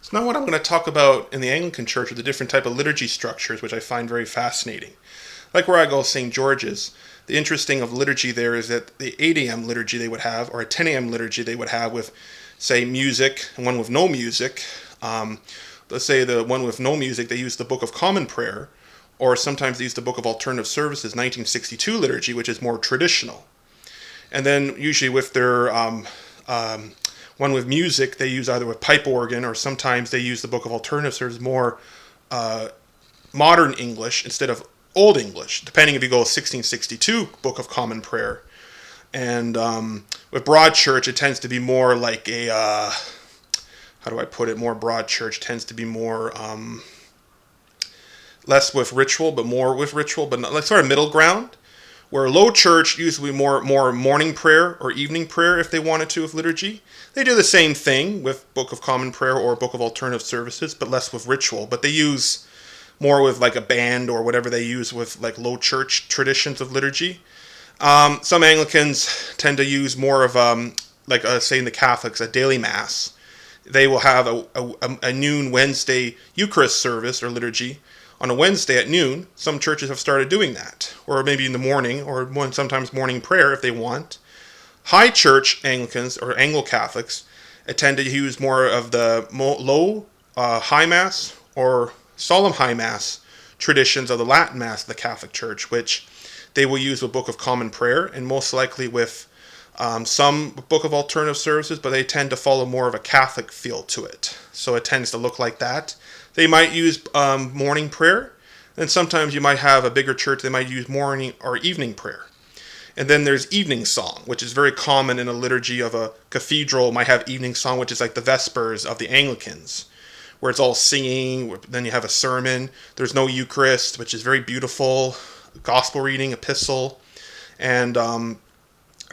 So now what I'm going to talk about in the Anglican Church are the different type of liturgy structures, which I find very fascinating. Like where I go, St. George's, the interesting of liturgy there is that the 8 a.m. liturgy they would have, or a 10 a.m. liturgy they would have with, say, music, and one with no music. Let's say the one with no music, they use the Book of Common Prayer, or sometimes they use the Book of Alternative Services, 1962 liturgy, which is more traditional. And then usually with their one with music, they use either with pipe organ, or sometimes they use the Book of Alternative Services, more modern English instead of Old English, depending if you go 1662 Book of Common Prayer. And with Broad Church, it tends to be more like a, how do I put it, more Broad Church tends to be more, less with ritual, but more with ritual, but not, like sort of middle ground. Where Low Church usually more morning prayer or evening prayer if they wanted to with liturgy. They do the same thing with Book of Common Prayer or Book of Alternative Services, but less with ritual. But they use more with like a band or whatever they use with like Low Church traditions of liturgy. Some Anglicans tend to use more of, say in the Catholics, a daily Mass. They will have a noon Wednesday Eucharist service or liturgy on a Wednesday at noon. Some churches have started doing that, or maybe in the morning, or sometimes morning prayer if they want. High Church Anglicans or Anglo-Catholics tend to use more of the low High Mass or Solemn High Mass traditions of the Latin Mass of the Catholic Church, which they will use with Book of Common Prayer and most likely with some Book of Alternative Services, but they tend to follow more of a Catholic feel to it. So it tends to look like that. They might use morning prayer, and sometimes you might have a bigger church, they might use morning or evening prayer. And then there's evening song, which is very common in a liturgy of a cathedral. Might have evening song, which is like the Vespers of the Anglicans, where it's all singing. Then you have a sermon. There's no Eucharist, which is very beautiful. Gospel reading, epistle. And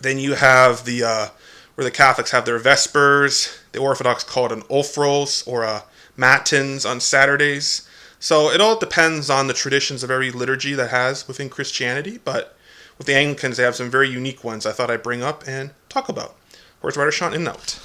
then you have the where the Catholics have their Vespers. The Orthodox call it an Ophros or a Matins on Saturdays. So it all depends on the traditions of every liturgy that has within Christianity, but with the Anglicans, they have some very unique ones I thought I'd bring up and talk about. Where's Writer Sean in note?